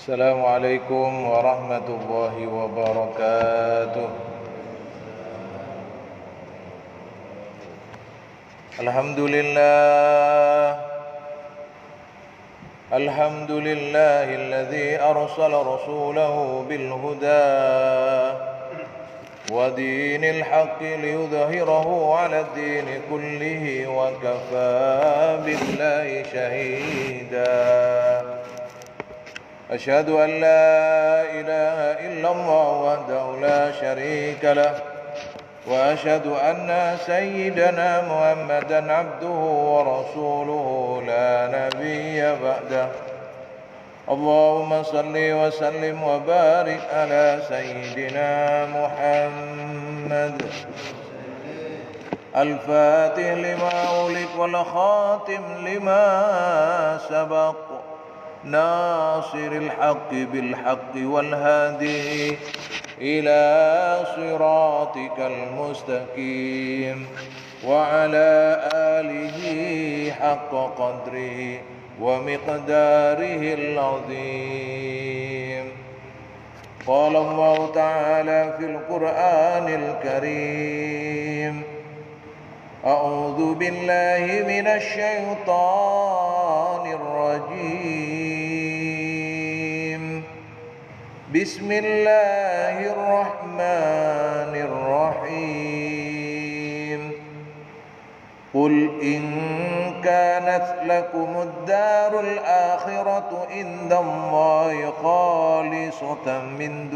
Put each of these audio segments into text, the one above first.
Assalamualaikum warahmatullahi wabarakatuh. Alhamdulillahilladzi arsala rasulahu bil huda wa dinil haqqi liyudhhirahu 'alad dini kullihi wa kafaa billahi shahida. أشهد أن لا إله إلا الله وحده لا شريك له وأشهد أن سيدنا محمدا عبده ورسوله لا نبي بعده اللهم صل وسلم وبارك على سيدنا محمد الفاتح لما أغلق والخاتم لما سبق ناصر الحق بالحق والهادي إلى صراطك المستقيم وعلى آله حق قدره ومقداره العظيم. قال الله تعالى في القرآن الكريم أعوذ بالله من الشيطان الرجيم بسم الله الرحمن الرحيم قل إن كانت لكم الدار الآخرة عند الله خالصة من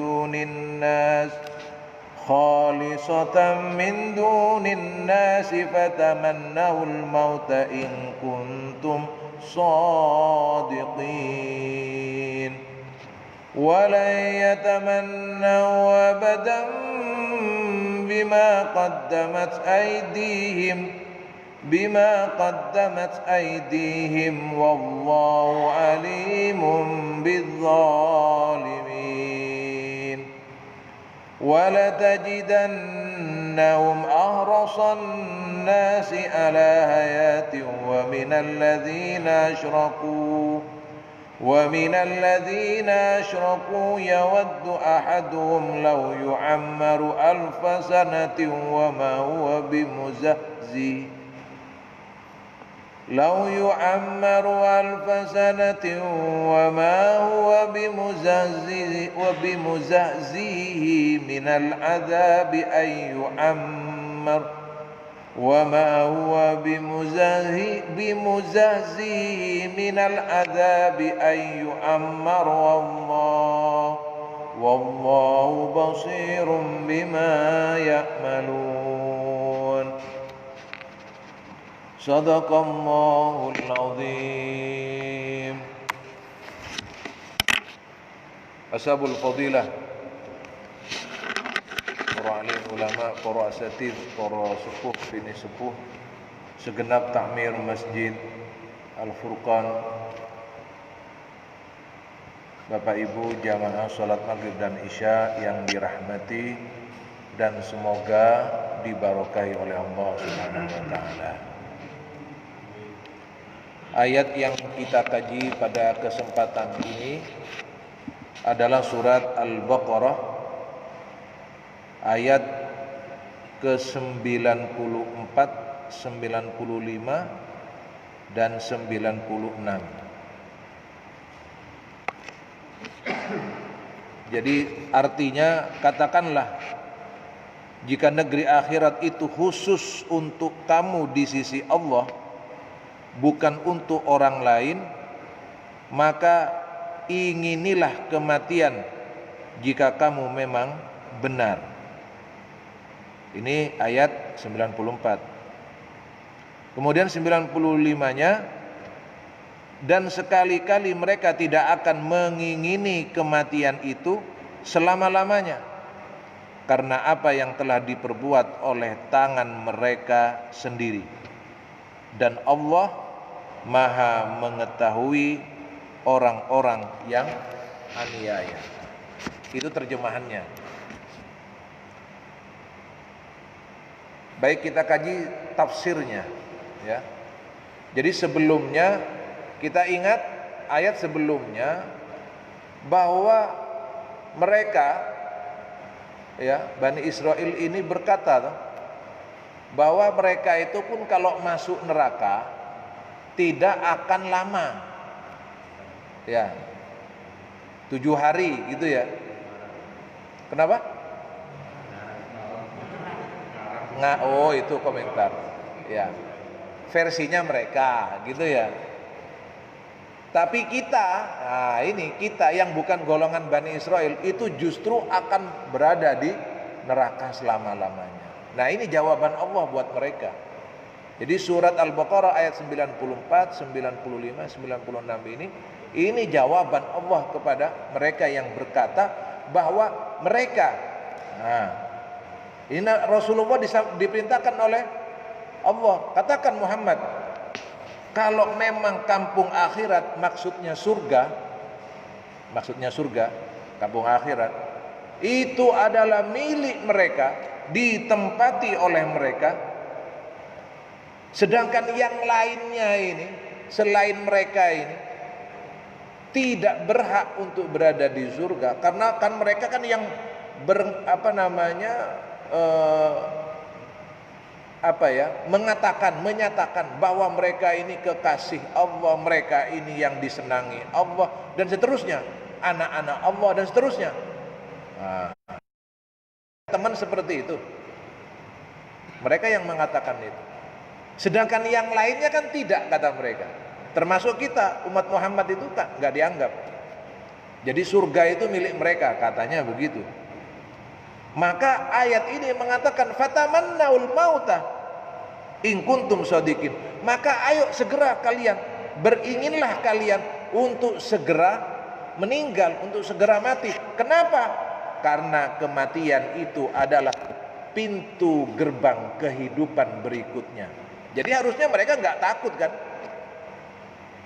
دون الناس فتمنوا الموت إن كنتم صادقين ولن يتمنوا أبدا بما قدمت أيديهم والله عليم بالظالمين ولتجدنهم أحرص الناس على حياة ومن الذين أشركوا يود أحدهم لو يعمر 1000 سنة وما هو بمزحزحه من العذاب أن يعمر والله بصير بما يعملون. صدق الله العظيم. Ashabul fadilah, para alim ulama, para asatidz, para sepuh bini sepuh, segenap takmir Masjid Al-Furqan, Bapak Ibu jamaah salat maghrib dan isya yang dirahmati dan semoga dibarokahi oleh Allah Subhanahu wa taala. Ayat yang kita kaji pada kesempatan ini adalah surat Al-Baqarah ayat ke-94, 95 dan 96. Jadi artinya katakanlah jika negeri akhirat itu khusus untuk kamu di sisi Allah, bukan untuk orang lain, maka inginilah kematian jika kamu memang benar. Ini ayat 94. Kemudian 95-nya, dan sekali-kali mereka tidak akan mengingini kematian itu selama-lamanya karena apa yang telah diperbuat oleh tangan mereka sendiri, dan Allah Maha mengetahui orang-orang yang aniaya. Itu terjemahannya. Baik, kita kaji tafsirnya ya. Jadi sebelumnya kita ingat ayat sebelumnya bahwa mereka, ya, Bani Israel ini berkata bahwa mereka itu pun kalau masuk neraka tidak akan lama, ya, 7 hari gitu ya. Kenapa? Oh itu komentar, ya, versinya mereka gitu ya. Tapi kita, nah ini kita yang bukan golongan Bani Israel itu justru akan berada di neraka selama-lamanya. Nah ini jawaban Allah buat mereka. Jadi surat Al-Baqarah ayat 94, 95, 96 ini jawaban Allah kepada mereka yang berkata bahwa mereka, nah ini Rasulullah diperintahkan oleh Allah, katakan Muhammad, kalau memang kampung akhirat maksudnya surga, kampung akhirat itu adalah milik mereka, ditempati oleh mereka, sedangkan yang lainnya ini selain mereka ini tidak berhak untuk berada di surga, karena kan mereka kan yang menyatakan bahwa mereka ini kekasih Allah, mereka ini yang disenangi Allah dan seterusnya, anak-anak Allah dan seterusnya. Nah, teman seperti itu, mereka yang mengatakan itu. Sedangkan yang lainnya kan tidak, kata mereka. Termasuk kita umat Muhammad itu kan nggak dianggap. Jadi surga itu milik mereka, katanya begitu. Maka ayat ini mengatakan fatamannaul mauta in kuntum shadiqin. Maka ayo segera kalian, beringinlah kalian untuk segera meninggal, untuk segera mati. Kenapa? Karena kematian itu adalah pintu gerbang kehidupan berikutnya. Jadi harusnya mereka nggak takut kan?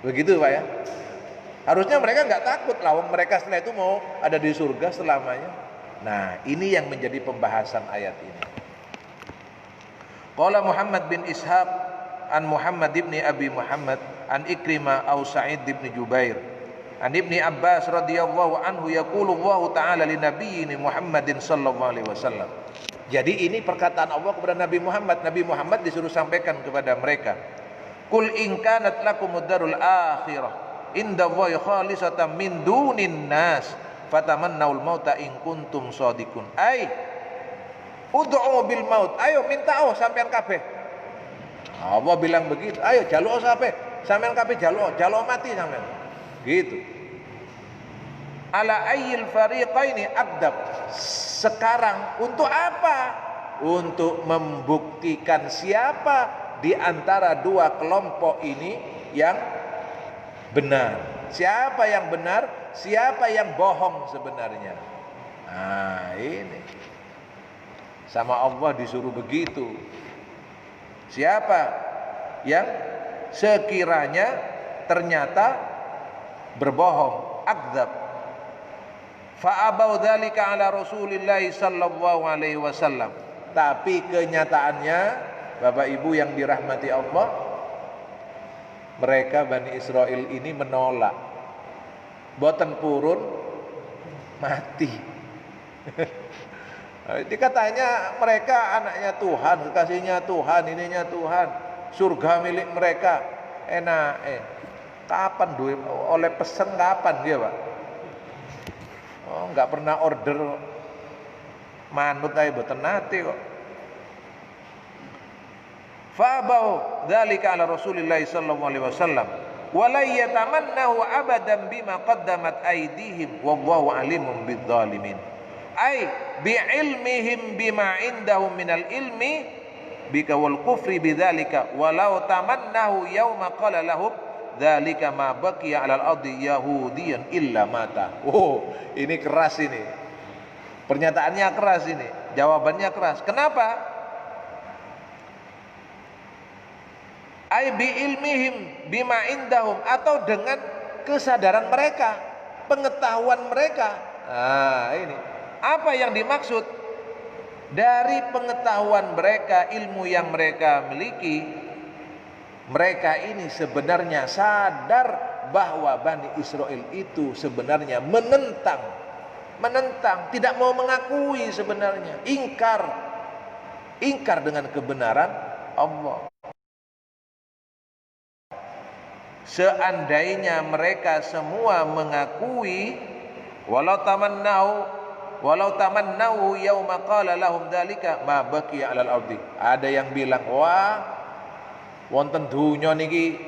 Begitu Pak ya. Harusnya mereka nggak takut lah, mereka setelah itu mau ada di surga selamanya. Nah, ini yang menjadi pembahasan ayat ini. Qala Muhammad bin Ishaq an Muhammad ibn Abi Muhammad an Ikrimah au Sa'id ibn Jubair an Ibni Abbas radhiyallahu anhu yaqulu Allah ta'ala li nabiyyi Muhammadin sallallahu alaihi wasallam. Jadi ini perkataan Allah kepada Nabi Muhammad. Nabi Muhammad disuruh sampaikan kepada mereka. Qul in kanat lakumud darul akhirah indallahi khalisatan min dunin nas fatamannaul mauta in kuntum shadiqun. Ud'u bil maut. Ayo minta sampean kabeh. Allah bilang begitu. Ayo jaluk sampean. Sampean kabeh jaluk mati sampean. Gitu. Ala ayyil fariqaini aqdab. Sekarang untuk apa? Untuk membuktikan siapa di antara dua kelompok ini yang benar. Siapa yang benar, siapa yang bohong sebenarnya. Nah, ini. Sama Allah disuruh begitu. Siapa yang sekiranya ternyata berbohong, akdzab. Fa'abau dzalika ala Rasulillah sallallahu alaihi wasallam. Tapi kenyataannya, Bapak Ibu yang dirahmati Allah, mereka Bani Israel ini menolak. Boten purun mati. Dikatanya mereka anaknya Tuhan, kekasihnya Tuhan, ininya Tuhan, surga milik mereka. Enak, kapan duit oleh pesen kapan dia Pak? Oh, nggak pernah order manut aja boten nate kok. Fa'abau dzalika ala Rasulillah sallallahu alaihi wasallam wa la yatamannahu abadan bima qaddamat aydihim wallahu alimun bidzalimin. Ai bi'ilmihim bima indahum minal ilmi bika wal kufri bidzalika walau tamannahu yauma qala lahum dzalika ma baqiya 'alal ardi yahudiyan illa mata. Oh, ini keras ini. Pernyataannya keras ini, jawabannya keras. Kenapa? Ai bi'ilmihim bima indahum, atau dengan kesadaran mereka, pengetahuan mereka. Nah, ini. Apa yang dimaksud? Dari pengetahuan mereka, ilmu yang mereka miliki, mereka ini sebenarnya sadar bahwa Bani Israel itu sebenarnya menentang, tidak mau mengakui sebenarnya, ingkar dengan kebenaran Allah. Seandainya mereka semua mengakui, walau tamannau yauma qala lahum dzalika ma baqiya 'alal ardi. Ada yang bilang, wah wonten dunya niki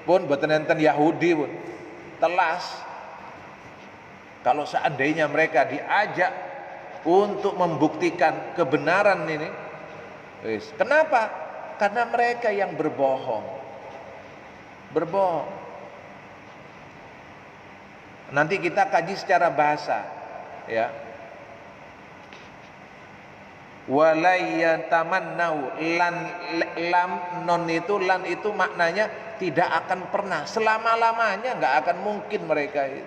pun boten enten Yahudi pun telas. Kalau seandainya mereka diajak untuk membuktikan kebenaran ini, kenapa? Karena mereka yang berbohong. Nanti kita kaji secara bahasa, ya. Walayyatamannau, lam non itu, lan itu maknanya tidak akan pernah, selama-lamanya nggak akan mungkin mereka itu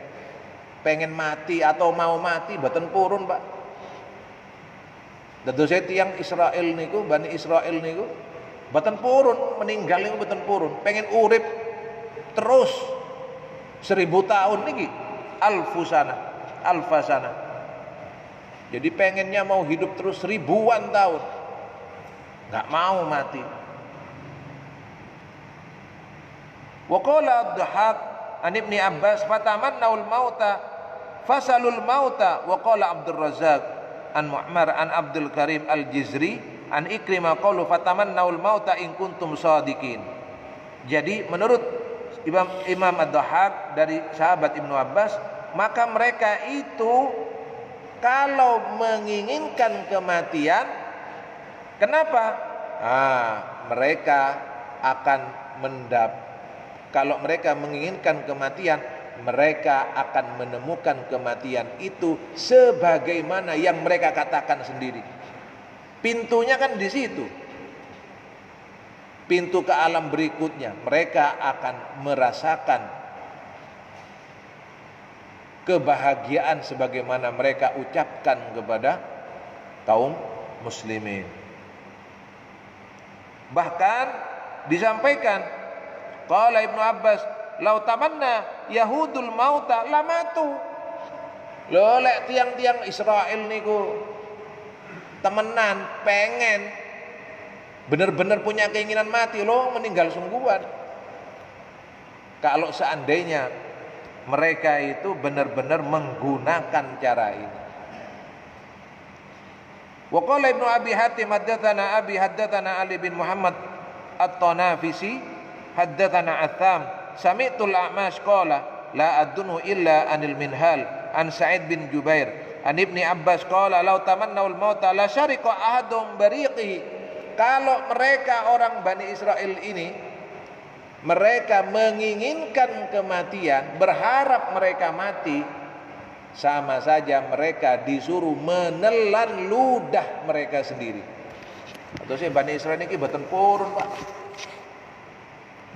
pengen mati atau mau mati boten purun, Pak. Dados tiyang Israel niku, Bani Israel niku boten purun, meninggal niku boten purun, pengen urip terus 1000 tahun niki, alfasana. Jadi pengennya mau hidup terus 1000-an tahun, nggak mau mati. Wa qala ad-Dhahhak an Ibni Abbas fatamannaul mauta fasalul mauta. Wa qala Abdul Razzaq an Mu'mar an Abdul Karim al-Jizri an Ikrimah qalu fatamannaul mauta in kuntum shadiqin. Jadi menurut Imam ad-Dhahhak dari sahabat Ibnu Abbas, maka mereka itu kalau menginginkan kematian, kenapa? Mereka akan kalau mereka menginginkan kematian, mereka akan menemukan kematian itu sebagaimana yang mereka katakan sendiri. Pintunya kan di situ. Pintu ke alam berikutnya, mereka akan merasakan kebahagiaan sebagaimana mereka ucapkan kepada kaum muslimin. Bahkan disampaikan, qala Ibnu Abbas, "Lau tamanna Yahudul mauta lamatu." Lho lek tiang-tiang Israel niku temenan pengen benar-benar punya keinginan mati, loh meninggal sungguhan. Kalau seandainya mereka itu benar-benar menggunakan cara ini. Wa qala Ibnu Abi Hatim haddatsana Abi haddatsana Ali bin Muhammad At-Tanafisi haddatsana Atham sami'tul A'mash qala la adunhu illa anil Minhal an Sa'id bin Jubair an Ibni Abbas qala law tamannaul mauta la syariqa ahadum bariqihi. Kalau mereka orang Bani Israel ini, mereka menginginkan kematian, berharap mereka mati, sama saja mereka disuruh menelan ludah mereka sendiri. Atau sih Bani Israel ini boten purun, Pak.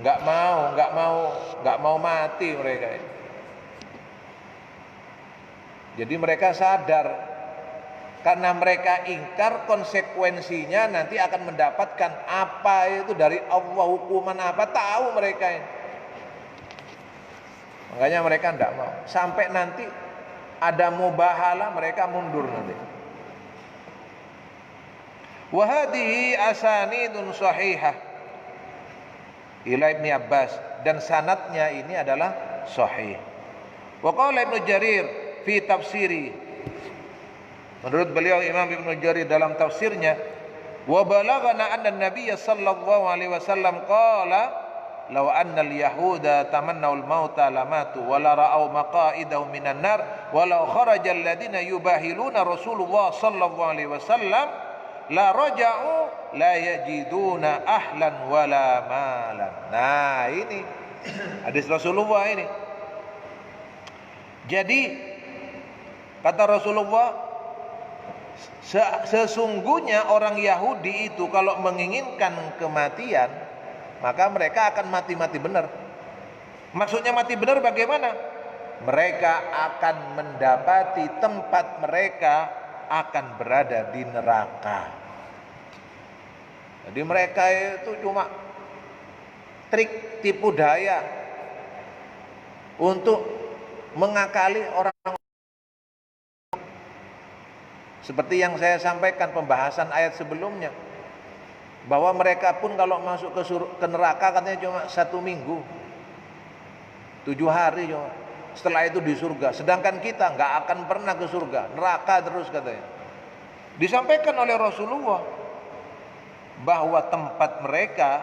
Enggak mau mati mereka ini. Jadi mereka sadar, karena mereka ingkar, konsekuensinya nanti akan mendapatkan apa itu dari Allah, hukuman apa, tahu mereka ini. Makanya mereka tidak mau. Sampai nanti ada mubahalah, mereka mundur nanti. Wa hadhihi asanidun sahihah ila Ibni Abbas, dan sanadnya ini adalah sahih. Wa qala Ibnu Jarir fi tafsiri, menurut beliau Imam Ibnu Jarir dalam tafsirnya, wa balaghana anna an-nabiy sallallahu alaihi wasallam qala law anna al-yahuda tamannau al-mauta lamatu wa la ra'aw maqa'idahum minan nar wa law kharaja alladhina yubahiluna Rasulullah sallallahu alaihi wasallam la raja'u la yajiduna ahlan wala malan. Nah, ini hadis Rasulullah ini. Jadi kata Rasulullah, sesungguhnya orang Yahudi itu kalau menginginkan kematian, maka mereka akan mati-mati benar. Maksudnya mati benar bagaimana? Mereka akan mendapati tempat mereka akan berada di neraka. Jadi mereka itu cuma trik, tipu daya. untuk mengakali orang. Seperti yang saya sampaikan pembahasan ayat sebelumnya, bahwa mereka pun kalau masuk ke neraka katanya cuma 1 minggu, 7 hari cuma. Setelah itu di surga. Sedangkan kita nggak akan pernah ke surga, neraka terus katanya. Disampaikan oleh Rasulullah bahwa tempat mereka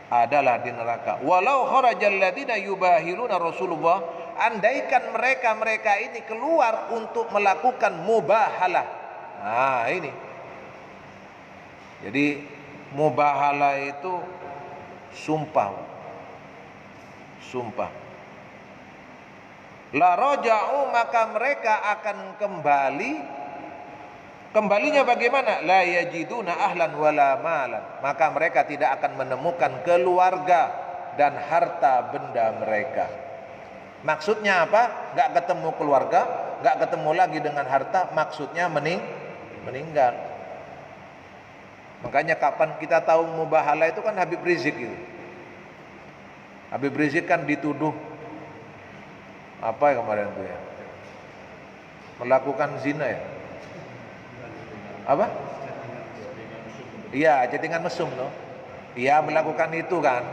adalah di neraka. Walau kharajal ladzina yubahiluna Rasulullah, andaikan mereka ini keluar untuk melakukan mubahalah. Nah, ini. Jadi mubahalah itu sumpah. Sumpah. La raja'u, maka mereka akan kembali. Kembalinya bagaimana? La yajiduna ahlan wala malan. Maka mereka tidak akan menemukan keluarga dan harta benda mereka. Maksudnya apa? Gak ketemu keluarga, gak ketemu lagi dengan harta. Maksudnya meninggal. Makanya kapan kita tahu mubahalah itu kan Habib Rizik itu. Habib Rizik kan dituduh apa ya kemarin itu ya? Melakukan zina ya? Apa? Iya, chattingan mesum loh. Iya, melakukan itu kan,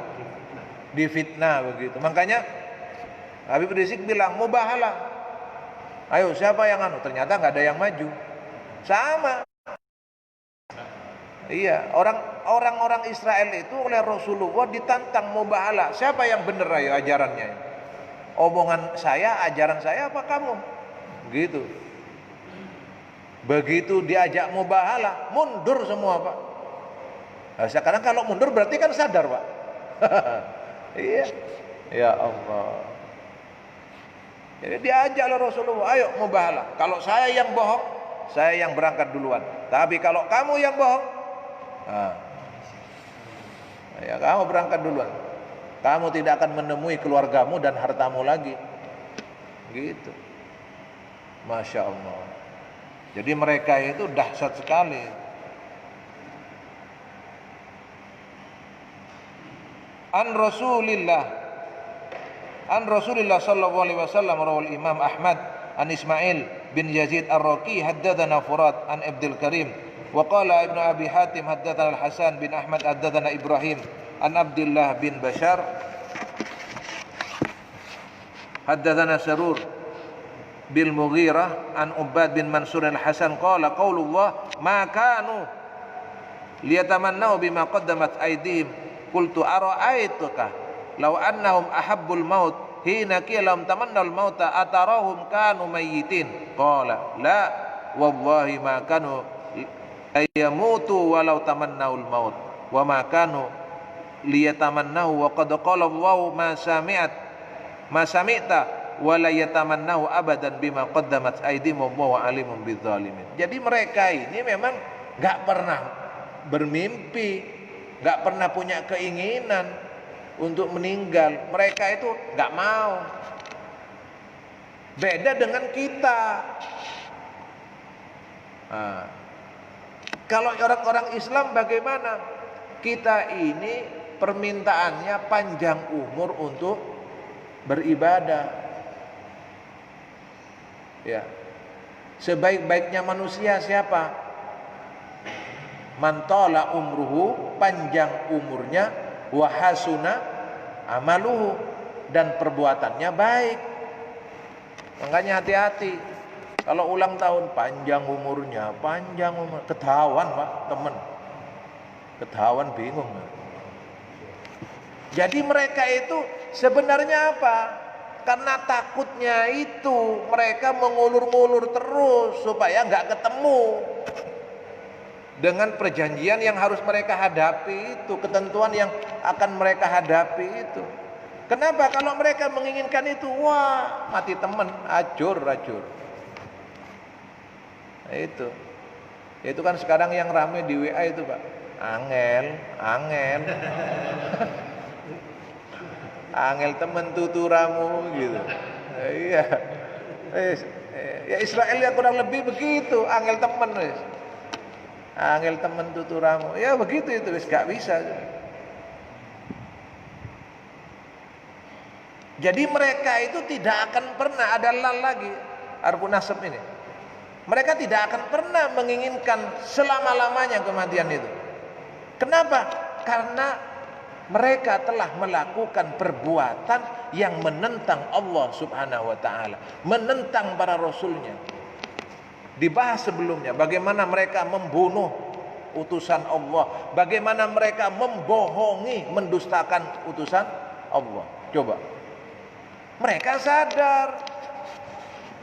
difitnah begitu. Makanya Habib Rizik bilang mubahalah. Ayo siapa yang anu? Ternyata nggak ada yang maju. Sama. Iya, orang-orang Israel itu oleh Rasulullah ditantang mubahalah. Siapa yang benar ayo ajarannya? Omongan saya, ajaran saya apa kamu? Gitu. Begitu diajak mubahalah, mundur semua Pak. Nah, sekarang kalau mundur berarti kan sadar Pak. Iya, ya Allah. Jadi diajak oleh Rasulullah, ayo mubahalah. Kalau saya yang bohong, saya yang berangkat duluan. Tapi kalau kamu yang bohong, ya kamu berangkat duluan. Kamu tidak akan menemui keluargamu dan hartamu lagi. Gitu. Masya Allah. Jadi mereka itu dahsyat sekali. An Rasulillah sallallahu alaihi wasallam rawal Imam Ahmad an Ismail bin Yazid Ar-Raqi haddatsana Furat an Abdul Karim wa qala Ibnu Abi Hatim haddatsana Al-Hasan bin Ahmad haddatsana Ibrahim an Abdullah bin Bashar haddatsana Sarur bil Mughirah an Ubbad bin Mansur al-Hasan qala qaulullah ma kanu liyatamannau bima qaddamat aydihim qultu ara'aituka law annahum ahabbul maut hina qila tamannal mauta atarahum kanu mayyitin qala la wallahi ma kanu ayamutu walau tamannaul maut wa ma kanu liyatamannahu wa qad qala Allahu ma sami'ta wala yatamannahu abadan bima qaddamat aydihim wa alimun bidzalimin. Jadi mereka ini memang enggak pernah bermimpi, enggak pernah punya keinginan untuk meninggal. Mereka itu enggak mau. Beda dengan kita. Kalau orang-orang Islam bagaimana? Kita ini permintaannya panjang umur untuk beribadah. Ya. Sebaik-baiknya manusia siapa? Man tala umruhu, panjang umurnya, wa hasuna amaluhu, dan perbuatannya baik. Makanya hati-hati. Kalau ulang tahun panjang umurnya, ketahuan Pak, teman. Ketahuan bingung. Jadi mereka itu sebenarnya apa? Karena takutnya itu mereka mengulur-ngulur terus supaya nggak ketemu dengan perjanjian yang harus mereka hadapi itu, ketentuan yang akan mereka hadapi itu. Kenapa? Kalau mereka menginginkan itu, wah mati teman, acur. Nah, itu kan sekarang yang ramai di WA itu Pak, angel. Angel temen tuturamu gitu. Iya. Ya Israel ya kurang lebih begitu, angel temen wis. Angel temen tuturamu. Ya begitu itu wis gak bisa. Jadi mereka itu tidak akan pernah ada lal lagi, harfu nasab ini. Mereka tidak akan pernah menginginkan selama-lamanya kematian itu. Kenapa? Karena mereka telah melakukan perbuatan yang menentang Allah Subhanahu wa taala, menentang para rasulnya. Dibahas sebelumnya bagaimana mereka membunuh utusan Allah, bagaimana mereka membohongi, mendustakan utusan Allah. Coba. Mereka sadar,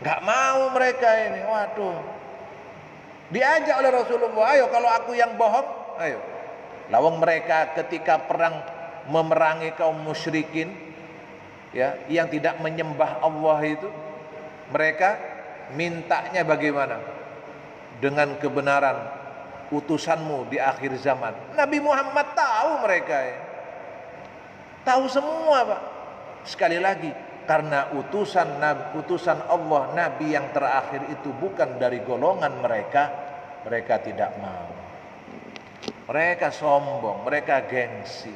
nggak mau mereka ini. Waduh, diajak oleh Rasulullah, ayo kalau aku yang bohong, ayo. Lawang mereka ketika perang memerangi kaum musyrikin, ya, yang tidak menyembah Allah itu, mereka mintanya bagaimana? Dengan kebenaran utusanmu di akhir zaman. Nabi Muhammad tahu mereka, ya. Tahu semua, Pak. Sekali lagi, karena utusan Allah, Nabi yang terakhir itu bukan dari golongan mereka, mereka tidak mau. Mereka sombong, mereka gengsi.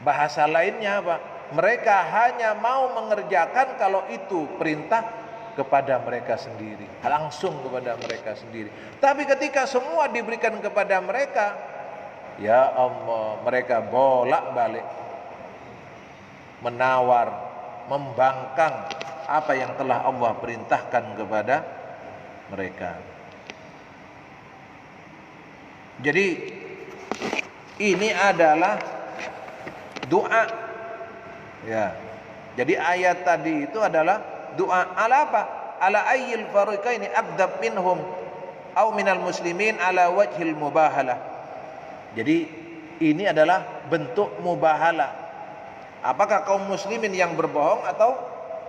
Bahasa lainnya apa? Mereka hanya mau mengerjakan kalau itu perintah kepada mereka sendiri, langsung kepada mereka sendiri. Tapi ketika semua diberikan kepada mereka, ya Allah, mereka bolak-balik menawar, membangkang apa yang telah Allah perintahkan kepada mereka. Jadi ini adalah doa, ya. Jadi ayat tadi itu adalah doa. Ala apa? Ala ayyil fariqaini aqdab minhum au minal muslimin ala wajhil mubahalah. Jadi ini adalah bentuk mubahalah. Apakah kaum muslimin yang berbohong atau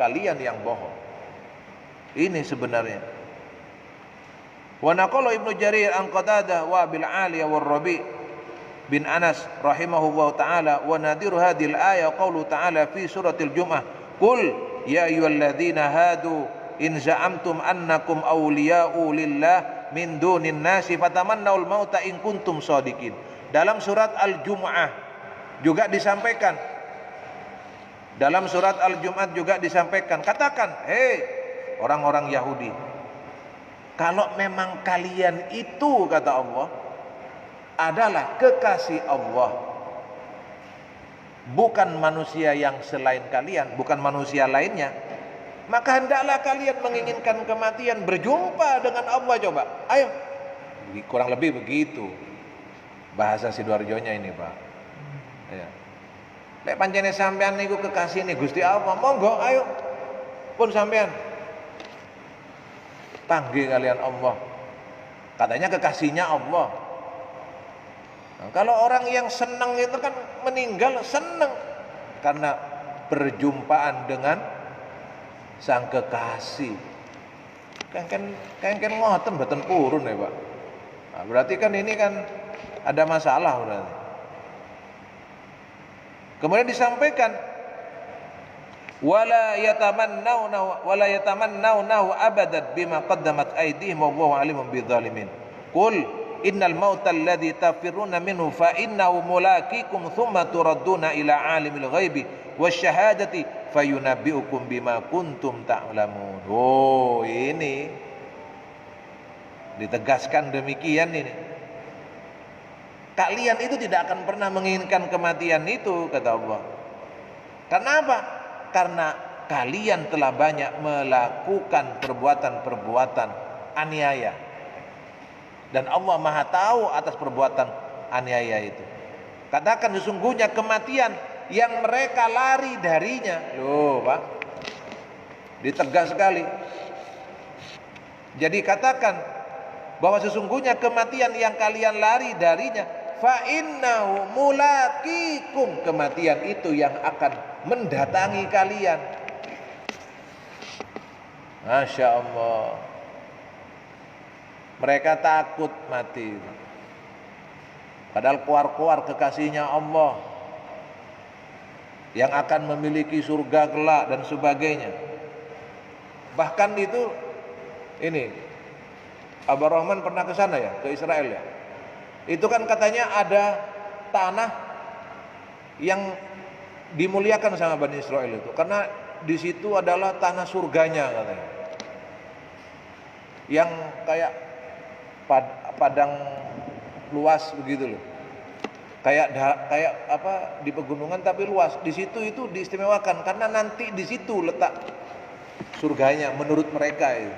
kalian yang bohong? Ini sebenarnya. Wa naqala Ibnu Jarir an Qatadah wa bil Aliyah war Rabi' bin Anas rahimahullahu taala wa nadiru hadhil ayah qaulu ta'ala fi suratil Jum'ah qul ya ayyuhalladzina hadu in za'amtum annakum awliya'u lillah min dunin nasi fatamannaul mauta in kuntum shadiqin. Dalam surat Al-Jum'ah juga disampaikan, dalam surat Al-Jum'ah juga disampaikan, katakan, hei orang-orang Yahudi, kalau memang kalian itu, kata Allah, adalah kekasih Allah, bukan manusia yang selain kalian, bukan manusia lainnya, maka hendaklah kalian menginginkan kematian, berjumpa dengan Allah. Coba, ayo. Kurang lebih begitu bahasa Sidoarjonya ini, Pak. Ya. Lek pancene sampean niku kekasih nih Gusti Allah, monggo ayo pun sampean panggil kalian Allah. Katanya kekasihnya Allah. Nah, kalau orang yang senang itu kan meninggal senang karena berjumpaan dengan sang kekasih. Kan ngoten mboten purun ya, Pak. Nah, berarti kan ini kan ada masalah berarti. Kemudian disampaikan wala yatamannawnahu abadan bima qaddamat aydihim wallahu alimun bidzalimin. Qul innal mauta alladzi tafirruna minhu fa innahu mulaqikum thumma turadduna ila alimil ghaibi wasyahadati fayunabbiukum bima kuntum ta'lamun. Oh, ini ditegaskan demikian ini. Kalian itu tidak akan pernah menginginkan kematian itu, kata Allah. Kenapa? Karena kalian telah banyak melakukan perbuatan-perbuatan aniaya, dan Allah Maha tahu atas perbuatan aniaya itu. Katakan sesungguhnya kematian yang mereka lari darinya. Loh, Pak, ditegas sekali. Jadi katakan bahwa sesungguhnya kematian yang kalian lari darinya, fa innahu mulaqikum, kematian itu yang akan mendatangi kalian. Masya Allah, mereka takut mati, padahal keluar kekasihnya Allah yang akan memiliki surga kelak dan sebagainya. Bahkan itu ini Abah Rahman pernah ke sana ya, ke Israel ya. Itu kan katanya ada tanah yang dimuliakan sama Bani Israel itu karena di situ adalah tanah surganya katanya. Yang kayak padang luas begitu loh. Kayak apa di pegunungan tapi luas. Di situ itu diistimewakan karena nanti di situ letak surganya menurut mereka itu.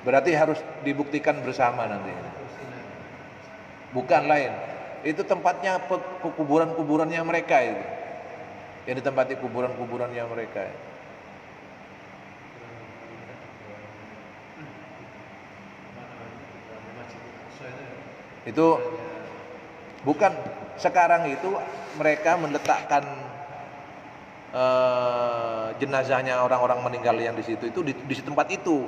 Berarti harus dibuktikan bersama nanti. Bukan lain. Itu tempatnya kuburan-kuburannya mereka itu. Yang ditempati kuburan-kuburannya mereka. Itu bukan sekarang itu mereka meletakkan jenazahnya orang-orang meninggal yang di situ itu di tempat itu.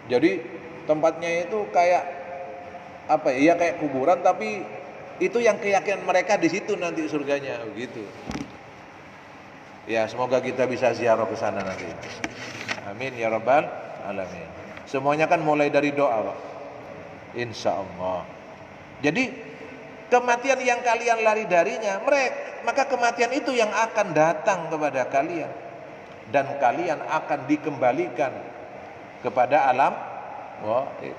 Jadi tempatnya itu kayak apa ya? Kayak kuburan tapi itu yang keyakinan mereka di situ nanti surganya begitu. Ya, semoga kita bisa ziarah ke sana nanti. Amin ya rabbal alamin. Semuanya kan mulai dari doa, Pak. Insyaallah. Jadi kematian yang kalian lari darinya, maka kematian itu yang akan datang kepada kalian dan kalian akan dikembalikan kepada alam gaib.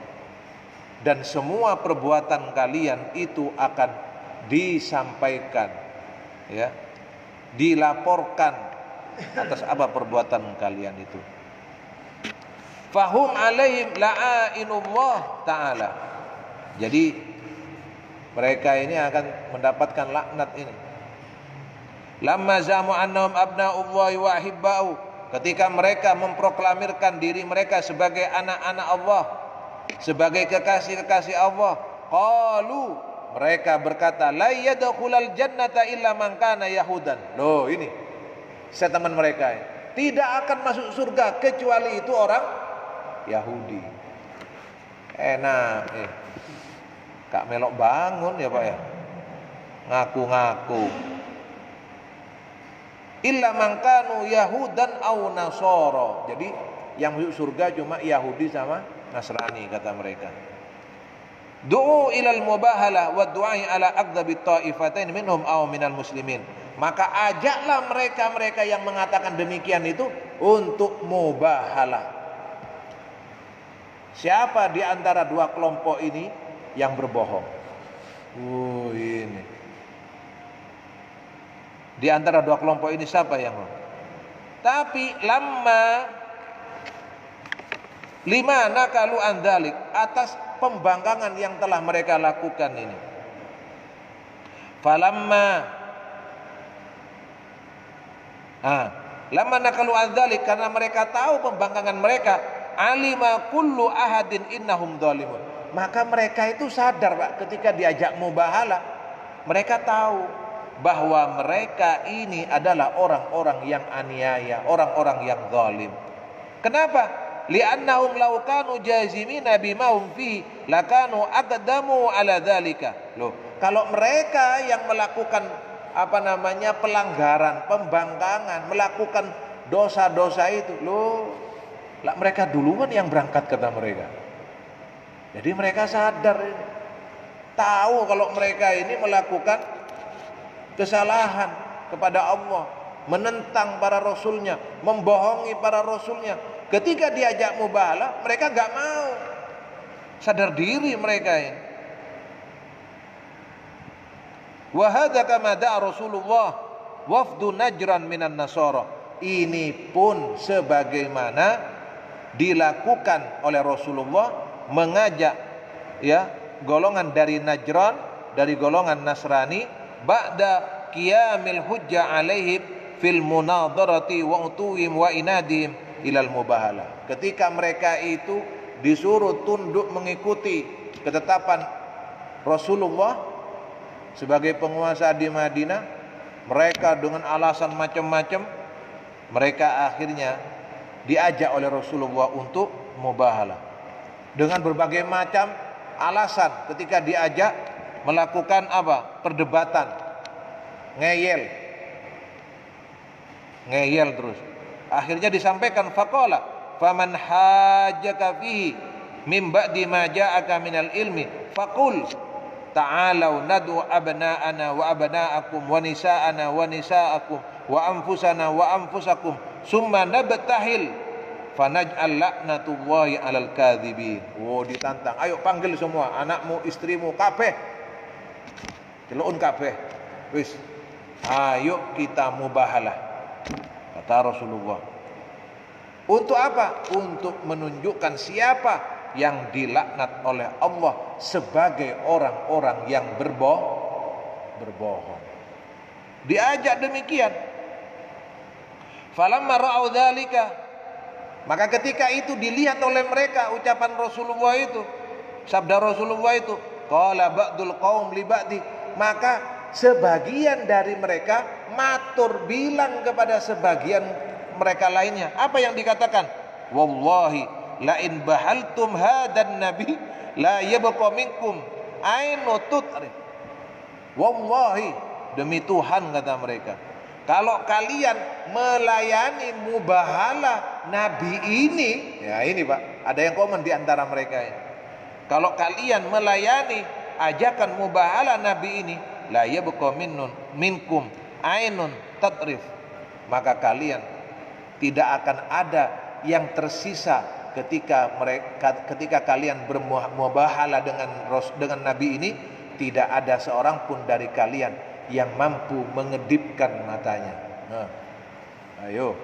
Dan semua perbuatan kalian itu akan disampaikan, ya, dilaporkan atas apa perbuatan kalian itu. Fahum alaihim la'inullah ta'ala. Jadi mereka ini akan mendapatkan laknat ini. Lamma zamu annahum abna'ullahi wa ahibba'u. Ketika mereka memproklamirkan diri mereka sebagai anak-anak Allah, sebagai kekasih-kekasih Allah, qalu, mereka berkata, la yadkhulul jannata illa man kana yahudan. Loh, ini statement mereka. Tidak akan masuk surga kecuali itu orang Yahudi. Enak nih. Kak melok bangun ya Pak ya. Ngaku-ngaku. Illa man kanu yahudan au nasara. Jadi yang masuk surga cuma Yahudi sama Nasrani kata mereka. Du'u ilal mubahalah wa du'ai ala aqdabi ta'ifatain minhum aw minal muslimin. Maka ajaklah mereka-mereka yang mengatakan demikian itu untuk mubahalah. Siapa di antara dua kelompok ini yang berbohong? Ini. Di antara dua kelompok ini siapa yang bohong? Tapi lima nakalu andalik, atas pembangkangan yang telah mereka lakukan ini. Lama nakalu andalik, karena mereka tahu pembangkangan mereka, alima kullu ahadin innahum dhalimun. Maka mereka itu sadar Pak, ketika diajak mubahalah, mereka tahu bahwa mereka ini adalah orang-orang yang aniaya, orang-orang yang zalim. Kenapa? Li'annahum law kanu jazimina bima hum fi lakanu aqdamu ala dzalika. Loh, kalau mereka yang melakukan pelanggaran, pembangkangan, melakukan dosa-dosa itu, loh, mereka duluan yang berangkat kata mereka. Jadi mereka sadar ini. Tahu kalau mereka ini melakukan kesalahan kepada Allah, menentang para rasulnya, membohongi para rasulnya. Ketika diajak mubahalah, mereka enggak mau. Sadar diri mereka ini. Wa hadza kama da'a Rasulullah wafdu Najran minan Nasara. Ini pun sebagaimana dilakukan oleh Rasulullah mengajak ya golongan dari Najran, dari golongan Nasrani, ba'da qiyamil hujjah alaihim fil munadharati wa utuhim wa inadihim ilal mubahalah. Ketika mereka itu disuruh tunduk mengikuti ketetapan Rasulullah sebagai penguasa di Madinah, mereka dengan alasan macam-macam, mereka akhirnya diajak oleh Rasulullah untuk mubahalah dengan berbagai macam alasan. Ketika diajak melakukan perdebatan, ngeyel terus. Akhirnya disampaikan, faqala faman hajjaka fihi min ba'di ma ja'aka minal ilmi faqul ta'alau nad'u abna'ana wa abna'akum wa nisa'ana wa nisa'akum wa anfusana wa anfusakum summa nabtahil fanaj'al la'natullahi 'alal kadzibin. Oh, ditantang, ayo panggil semua anakmu, istrimu, kabeh celukun kabeh, wis ayo kita mubahalah, kata Rasulullah. Untuk apa? Untuk menunjukkan siapa yang dilaknat oleh Allah sebagai orang-orang yang berbohong. Diajak demikian. Falamma ra'au dzalika, maka ketika itu dilihat oleh mereka ucapan Rasulullah itu, sabda Rasulullah itu, qala ba'dul qaum li ba'di, maka sebagian dari mereka matur bilang kepada sebagian mereka lainnya. Apa yang dikatakan? Wallahi la in bahaltum hadan nabi la yabqa minkum ainu tutri. Wallahi, demi Tuhan, kata mereka, kalau kalian melayani mubahalah nabi ini, ya ini Pak, ada yang komen di antara mereka ini. Kalau kalian melayani ajakan mubahalah nabi ini, la yabqa minkum ainun tatrif, maka kalian tidak akan ada yang tersisa ketika kalian bermubahalah dengan nabi ini, tidak ada seorang pun dari kalian yang mampu mengedipkan matanya. Nah, ayo,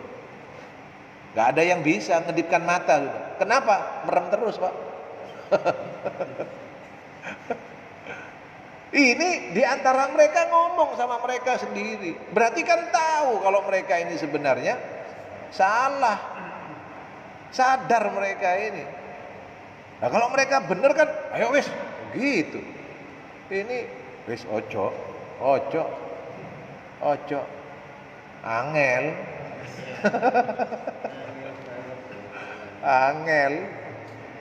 nggak ada yang bisa ngedipkan mata. Kenapa? Merem terus, Pak. Ini diantara mereka ngomong sama mereka sendiri. Berarti kan tahu kalau mereka ini sebenarnya salah. Sadar mereka ini. Nah kalau mereka benar kan, ayo wis, gitu. Ini wis ojo, angel,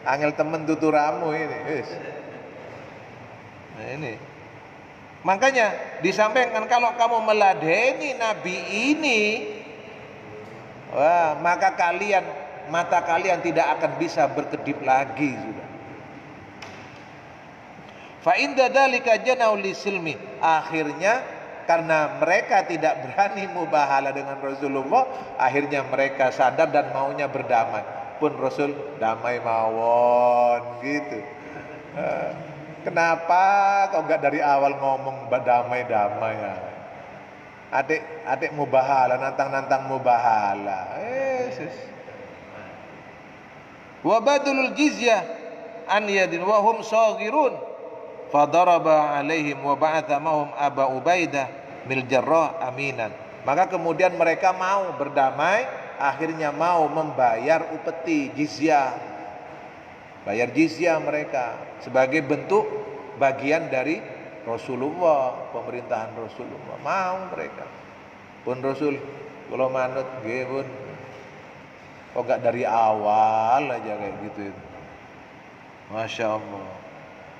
angel temen tuturamu ini, wis. Nah ini. Makanya disampaikan kalau kamu meladeni nabi ini, wah, maka mata kalian tidak akan bisa berkedip lagi sudah. Fa inda dzalika janau lisilmi, akhirnya karena mereka tidak berani mubahalah dengan Rasulullah, akhirnya mereka sadar dan maunya berdamai. Pun Rasul damai mawon gitu. Kenapa kok enggak dari awal ngomong damai-damai ya? Adik mubahalah, nantang mubahalah. Wa badulul jizyah an yadin wa hum saghirun fadaraba alaihim wa ba'atha mahum Aba Ubaidah bil Jarrah aminan. Maka kemudian mereka mau berdamai, akhirnya mau membayar upeti jizyah. Bayar jizyah mereka sebagai bentuk bagian dari Rasulullah, pemerintahan Rasulullah. Mau mereka. Pun Rasul kalau manut nggih pun, kok gak dari awal aja kayak gitu itu. Masya Allah.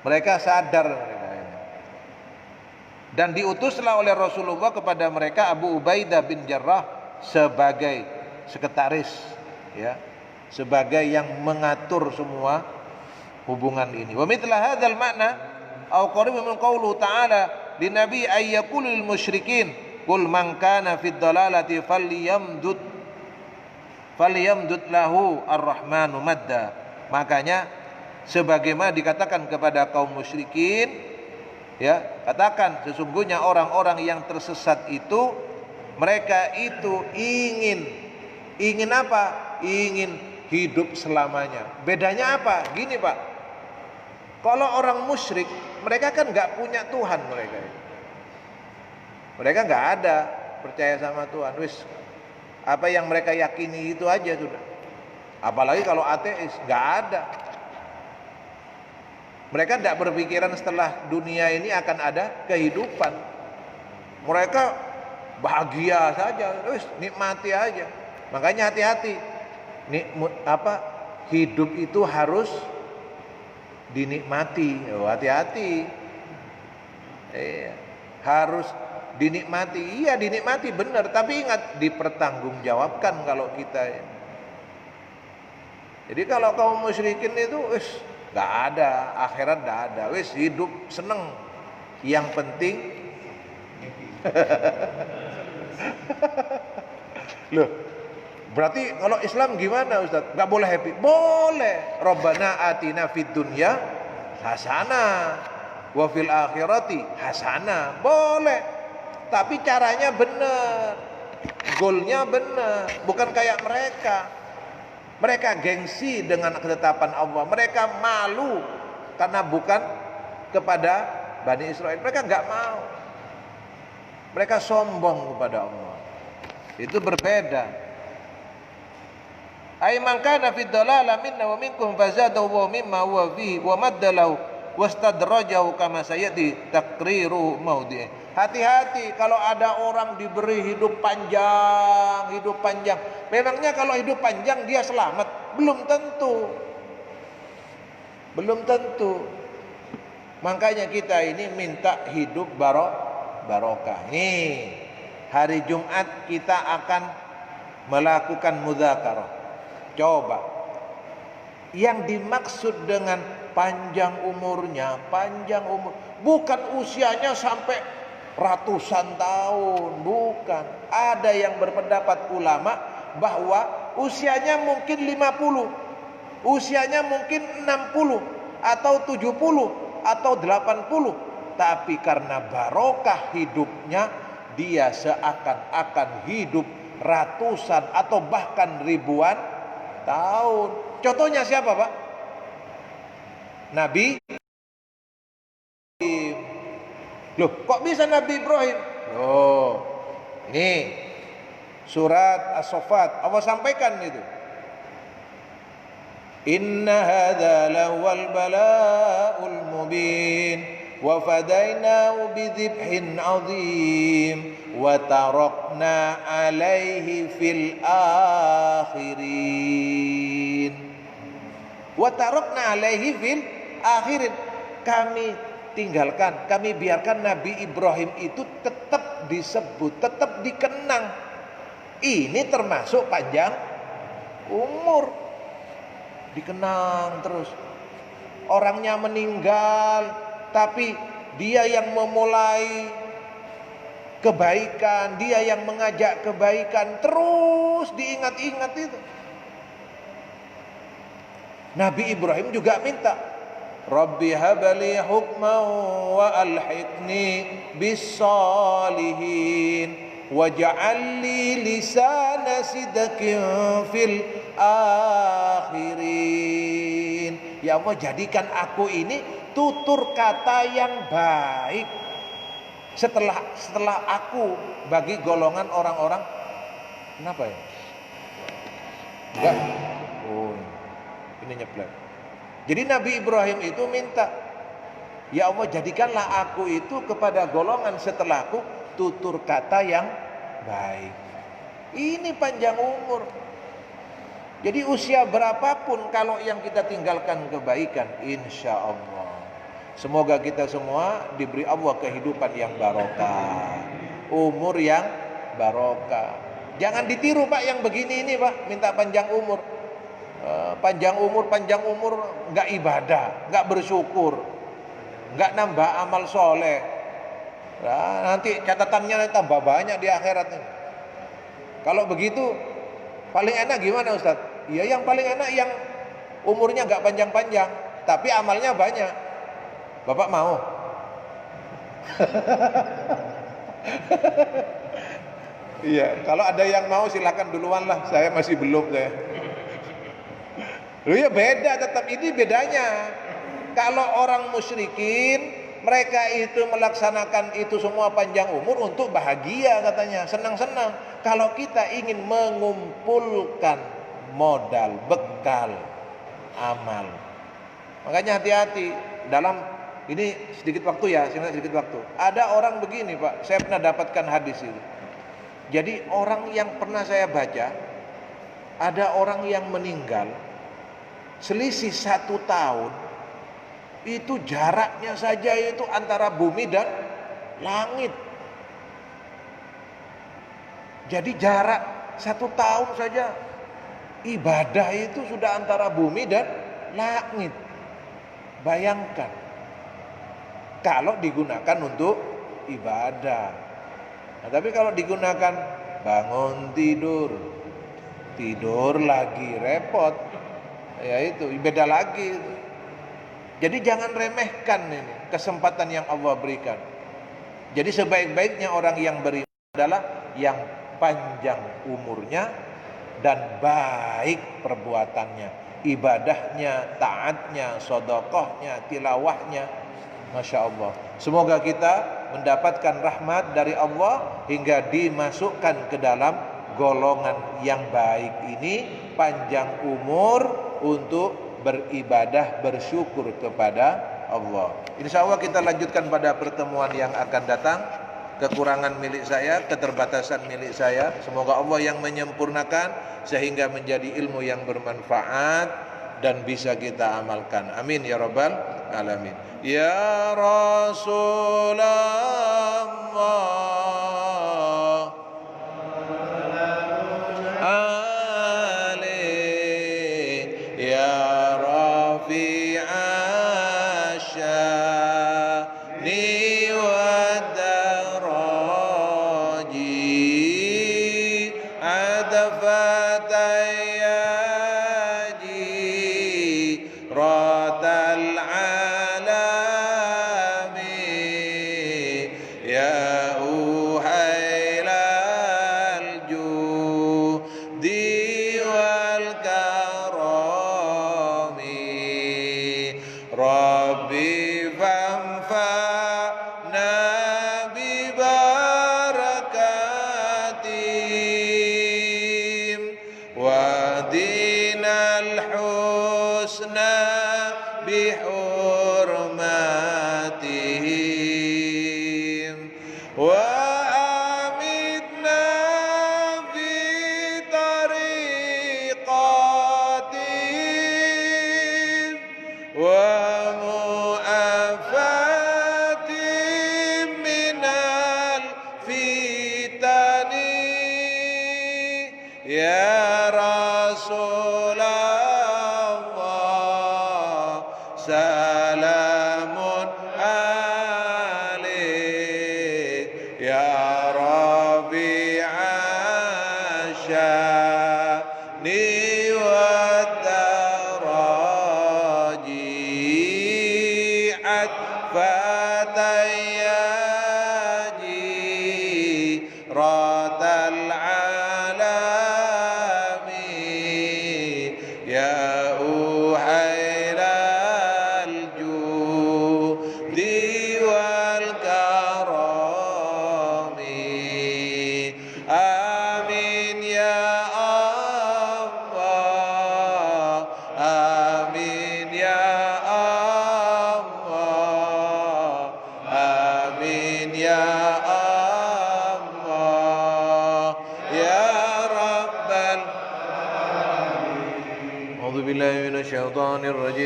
Mereka sadar mereka ini. Dan diutuslah oleh Rasulullah kepada mereka Abu Ubaidah bin Jarrah sebagai sekretaris, ya, sebagai yang mengatur semua hubungan ini. Wa mithla hadzal makna au qarib min qaulu ta'ala li nabi ay yaqulu lil musyrikin qul man kana fid dalalati falyamdud lahu ar-rahmanu madda. Makanya sebagaimana dikatakan kepada kaum musyrikin, ya, katakan sesungguhnya orang-orang yang tersesat itu, mereka itu ingin apa? Ingin hidup selamanya. Bedanya apa? Gini Pak, kalau orang musyrik, mereka kan nggak punya Tuhan, mereka nggak ada percaya sama Tuhan. Wis, apa yang mereka yakini itu aja sudah. Apalagi kalau ateis, nggak ada. Mereka tidak berpikiran setelah dunia ini akan ada kehidupan. Mereka bahagia saja, wis, nikmati aja. Makanya hati-hati. Hidup itu harus dinikmati. Oh, hati-hati. Harus dinikmati. Iya, dinikmati benar, tapi ingat dipertanggungjawabkan kalau kita. Jadi kalau kaum musyrikin itu wis, nggak ada akhirat, nggak ada, wis hidup seneng, Yang penting loh, berarti kalau Islam gimana Ustaz? Gak boleh happy? Boleh. Rabbana atina fid dunya hasanah wa fil akhirati hasanah. Boleh. Tapi caranya benar. Goalnya benar. Bukan kayak mereka. Mereka gengsi dengan ketetapan Allah. Mereka malu karena bukan kepada Bani Israel. Mereka gak mau. Mereka sombong kepada Allah. Itu berbeda. Ay man kana fid dalala minna wa minkum fazadahu wa mimma huwa fihi wa maddalahu wastadrajahu kama sayati taqriru maudhi. Hati-hati kalau ada orang diberi hidup panjang, hidup panjang. Memangnya kalau hidup panjang dia selamat? Belum tentu. Belum tentu. Makanya kita ini minta hidup barokah. Nih, hari Jumat kita akan melakukan mudzakarah. Coba. Yang dimaksud dengan panjang umurnya, panjang umur, bukan usianya sampai ratusan tahun, bukan. Ada yang berpendapat ulama bahwa usianya mungkin 50, usianya mungkin 60 atau 70 atau 80, tapi karena barokah hidupnya dia seakan-akan hidup ratusan atau bahkan ribuan tahun. Contohnya siapa, Pak? Nabi Ibrahim. Loh, kok bisa Nabi Ibrahim? Loh, ini surat As-Saffat Allah sampaikan itu. Inna hadza lawal bala'ul mubin wa fadainahu bidzibhin 'adzim wa tarakna 'alaihi fil akhirin. Wa tarakna 'alaihi fil akhirin. Kami tinggalkan, kami biarkan Nabi Ibrahim itu tetap disebut, tetap dikenang. Ini termasuk panjang umur, dikenang terus. Orangnya meninggal, tapi dia yang memulai kebaikan, dia yang mengajak kebaikan, terus diingat-ingat itu. Nabi Ibrahim juga minta, Rabbi habali hukman wa alhiqni bis-salihin waj'alni lisana sidqin fil akhirin. Ya Allah, jadikan aku ini tutur kata yang baik setelah aku bagi golongan orang-orang. Kenapa ya? Enggak. Oh, ini nyeblek. Jadi Nabi Ibrahim itu minta, ya Allah, jadikanlah aku itu kepada golongan setelahku tutur kata yang baik. Ini panjang umur. Jadi usia berapapun kalau yang kita tinggalkan kebaikan, insya Allah. Semoga kita semua diberi Allah kehidupan yang barokah, umur yang barokah. Jangan ditiru Pak yang begini ini Pak, minta panjang umur. Panjang umur nggak ibadah, nggak bersyukur, nggak nambah amal soleh. Nah, nanti catatannya tambah banyak di akhirat ini. Kalau begitu paling enak gimana Ustaz? Ya yang paling enak yang umurnya nggak panjang-panjang, tapi amalnya banyak. Bapak mau? Iya, kalau ada yang mau silakan duluan lah. Saya masih belum saya. Loh ya beda, tetap ini bedanya. Kalau orang musyrikin, mereka itu melaksanakan itu semua panjang umur untuk bahagia katanya, senang-senang. Kalau kita ingin mengumpulkan modal, bekal, amal, makanya hati-hati dalam ini. Sedikit waktu ya, sedikit waktu. Ada orang begini Pak, saya pernah dapatkan hadis itu. Jadi orang yang pernah saya baca, ada orang yang meninggal selisih 1 tahun, itu jaraknya saja itu antara bumi dan langit. Jadi jarak 1 tahun saja ibadah itu sudah antara bumi dan langit. Bayangkan. kalau digunakan untuk ibadah. Nah, tapi kalau digunakan bangun tidur, tidur lagi, repot. Ya itu beda lagi. Jadi jangan remehkan ini kesempatan yang Allah berikan. Jadi sebaik-baiknya orang yang beriman adalah yang panjang umurnya dan baik perbuatannya, ibadahnya, taatnya, sedekahnya, tilawahnya. Masya Allah. Semoga kita mendapatkan rahmat dari Allah hingga dimasukkan ke dalam golongan yang baik ini, panjang umur untuk beribadah, bersyukur kepada Allah. Insya Allah kita lanjutkan pada pertemuan yang akan datang. Kekurangan milik saya, keterbatasan milik saya, semoga Allah yang menyempurnakan sehingga menjadi ilmu yang bermanfaat dan bisa kita amalkan. Amin ya rabbal alamin. Ya Rasulullah,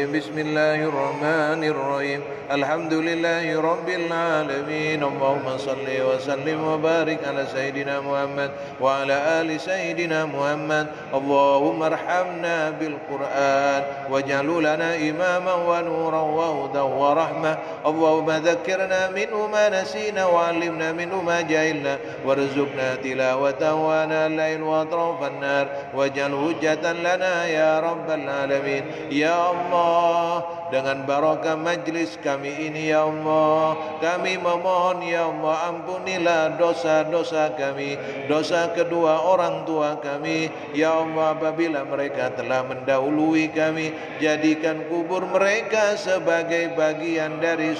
Bismillahirrahmanirrahim. Alhamdulillahi rabbil alamin. Allahumma salli wa sallim wa barik ala sayyidina Muhammad wa ala ali sayyidina Muhammad. Allahumma arhamna bil Qur'an waj'alhu lana imaman wa nuran wa hudan wa rahmah. Allahumma dhakkirna minhu ma nasina wa 'allimna minhu ma jahilna warzuqna tilawatahu ana al-lail wa atrafan nar waj'al hujjatan lana ya rabbal alamin. Ya Allah, dengan barakah majlis kami ini ya Allah, kami memohon ya Allah, ampunilah dosa-dosa kami, dosa kedua orang tua kami ya Allah. Apabila mereka telah mendahului kami, jadikan kubur mereka sebagai bagian dari